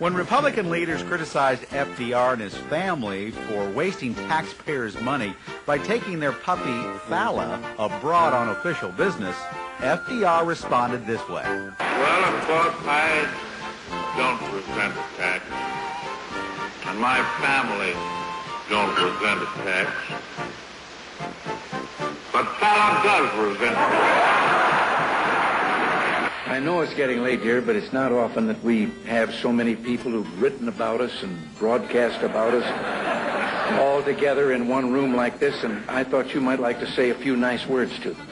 When Republican leaders criticized FDR and his family for wasting taxpayers' money by taking their puppy, Fala, abroad on official business, FDR responded this way. Well, of course, I don't resent a tax, and my family don't resent a tax, but Fala does resent it. I know it's getting late here, but it's not often that we have so many people who've written about us and broadcast about us all together in one room like this, and I thought you might like to say a few nice words to them.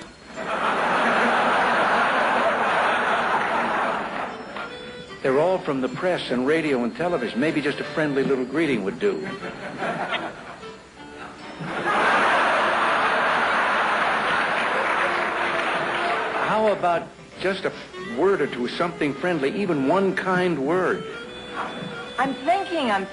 They're all from the press and radio and television. Maybe just a friendly little greeting would do. How about just a word or two, something friendly, even one kind word? I'm thinking. During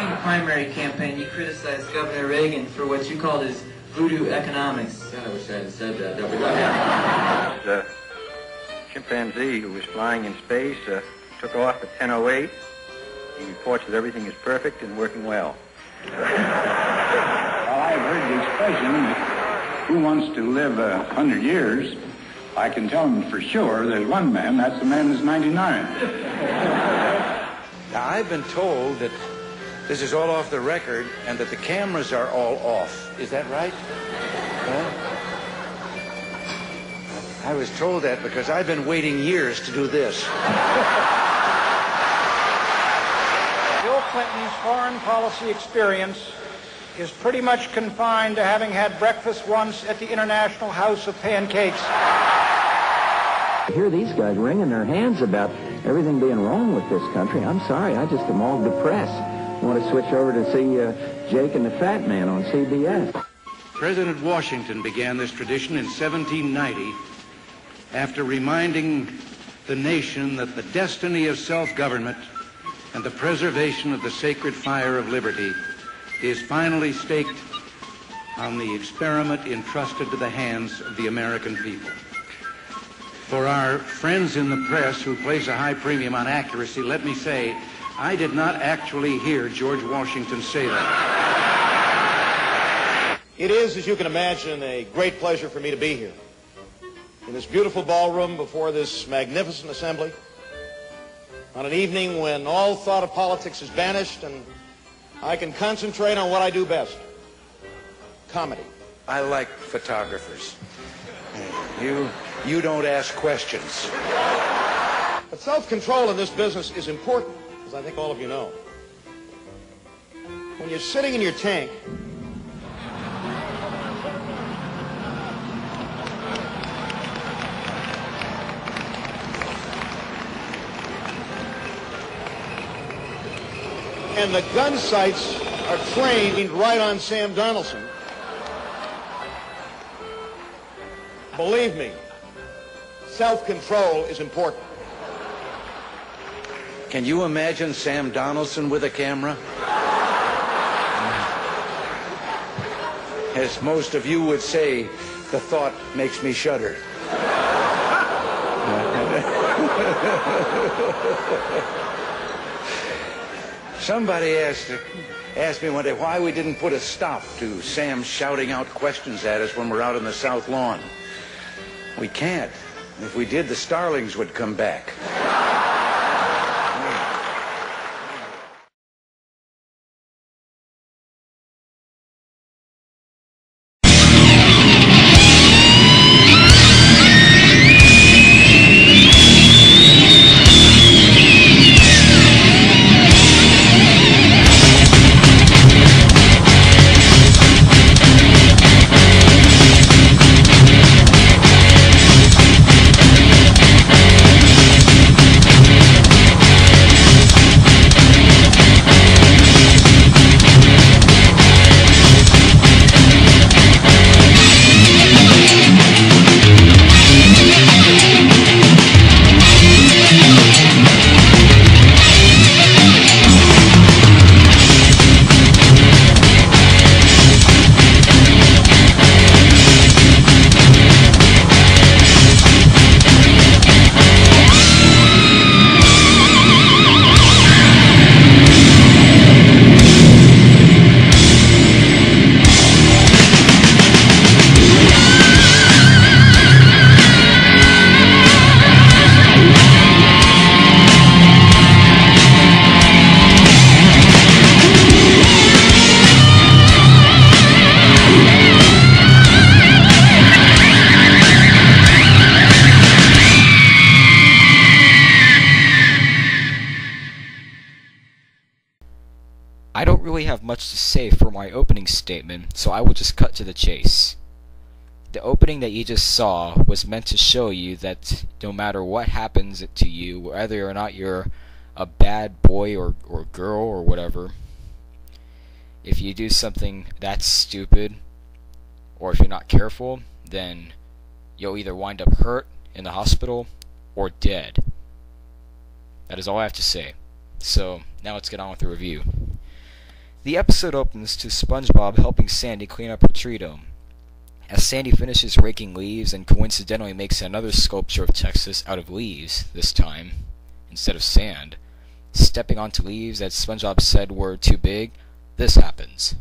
the primary campaign, you criticized Governor Reagan for what you called his voodoo economics. God, I wish I had said that. The chimpanzee who was flying in space took off at 10:08. He reports that everything is perfect and working well. Well, I've heard the expression, who wants to live 100 years? I can tell him for sure there's one man, that's the man that's 99. Now, I've been told that this is all off the record and that the cameras are all off. Is that right? Huh? I was told that because I've been waiting years to do this. Bill Clinton's foreign policy experience is pretty much confined to having had breakfast once at the International House of Pancakes. I hear these guys wringing their hands about everything being wrong with this country. I'm sorry, I just am all depressed. I want to switch over to see Jake and the Fat Man on CBS. President Washington began this tradition in 1790 after reminding the nation that the destiny of self-government and the preservation of the sacred fire of liberty is finally staked on the experiment entrusted to the hands of the American people. For our friends in the press who place a high premium on accuracy, let me say, I did not actually hear George Washington say that. It is, as you can imagine, a great pleasure for me to be here in this beautiful ballroom before this magnificent assembly on an evening when all thought of politics is banished and I can concentrate on what I do best, comedy. I like photographers. You don't ask questions. But self-control in this business is important, as I think all of you know. When you're sitting in your tank, and the gun sights are trained right on Sam Donaldson, believe me, self-control is important. Can you imagine Sam Donaldson with a camera? As most of you would say, the thought makes me shudder. Somebody asked me one day why we didn't put a stop to Sam shouting out questions at us when we're out on the South Lawn. We can't. If we did, the starlings would come back. I don't really have much to say for my opening statement, so I will just cut to the chase. The opening that you just saw was meant to show you that no matter what happens to you, whether or not you're a bad boy or girl or whatever, if you do something that's stupid, or if you're not careful, then you'll either wind up hurt in the hospital or dead. That is all I have to say. So, now let's get on with the review. The episode opens to SpongeBob helping Sandy clean up her tree dome. As Sandy finishes raking leaves and coincidentally makes another sculpture of Texas out of leaves, this time, instead of sand, stepping onto leaves that SpongeBob said were too big, this happens.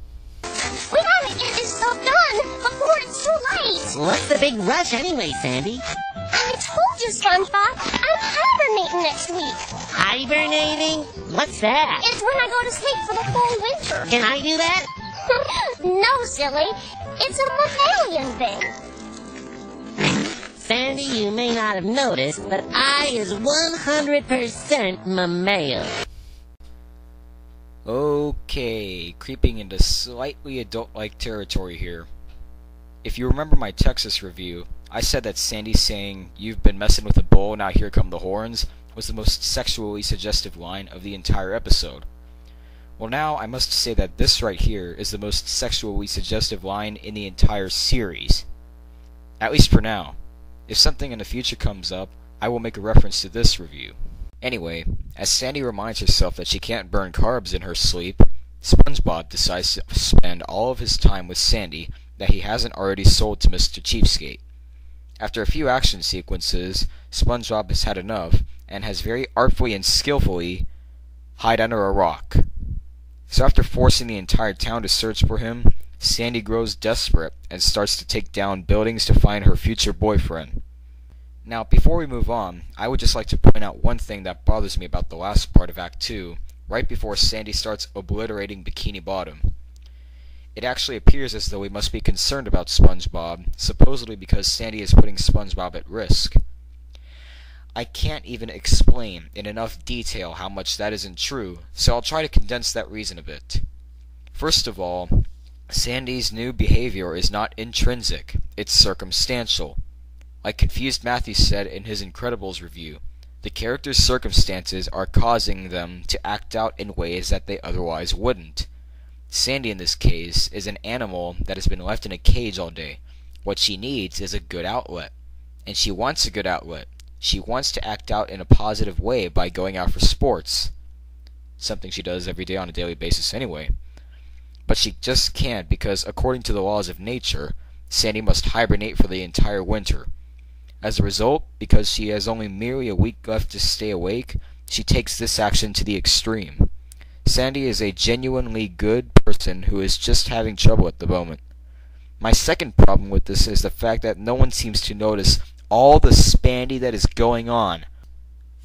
We gotta get this stuff done before it's too late! What's the big rush anyway, Sandy? I told you, SpongeBob, I'm hibernating next week. Hibernating? What's that? It's when I go to sleep for the whole winter. Can I do that? No, silly. It's a mammalian thing. Sandy, you may not have noticed, but I is 100% mammal. Okay, creeping into slightly adult-like territory here. If you remember my Texas review, I said that Sandy saying, "You've been messing with a bull, now here come the horns," was the most sexually suggestive line of the entire episode. Well, now I must say that this right here is the most sexually suggestive line in the entire series. At least for now. If something in the future comes up, I will make a reference to this review. Anyway, as Sandy reminds herself that she can't burn carbs in her sleep, SpongeBob decides to spend all of his time with Sandy that he hasn't already sold to Mr. Cheapskate. After a few action sequences, SpongeBob has had enough, and has very artfully and skillfully hide under a rock. So after forcing the entire town to search for him, Sandy grows desperate and starts to take down buildings to find her future boyfriend. Now, before we move on, I would just like to point out one thing that bothers me about the last part of Act 2, right before Sandy starts obliterating Bikini Bottom. It actually appears as though we must be concerned about SpongeBob, supposedly because Sandy is putting SpongeBob at risk. I can't even explain in enough detail how much that isn't true, so I'll try to condense that reason a bit. First of all, Sandy's new behavior is not intrinsic, it's circumstantial. Like Confused Matthew said in his Incredibles review, the character's circumstances are causing them to act out in ways that they otherwise wouldn't. Sandy, in this case, is an animal that has been left in a cage all day. What she needs is a good outlet. And she wants a good outlet. She wants to act out in a positive way by going out for sports. Something she does every day on a daily basis anyway. But she just can't because, according to the laws of nature, Sandy must hibernate for the entire winter. As a result, because she has only merely a week left to stay awake, she takes this action to the extreme. Sandy is a genuinely good person who is just having trouble at the moment. My second problem with this is the fact that no one seems to notice all the spandy that is going on.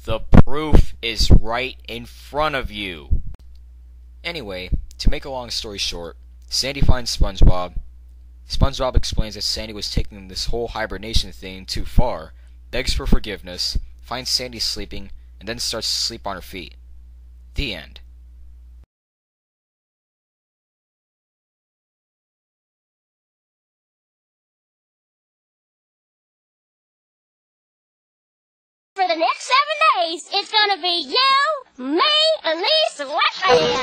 The proof is right in front of you. Anyway, to make a long story short, Sandy finds SpongeBob. SpongeBob explains that Sandy was taking this whole hibernation thing too far, begs for forgiveness, finds Sandy sleeping, and then starts to sleep on her feet. The end. For the next 7 days, it's gonna be you, me, and these sweatpants.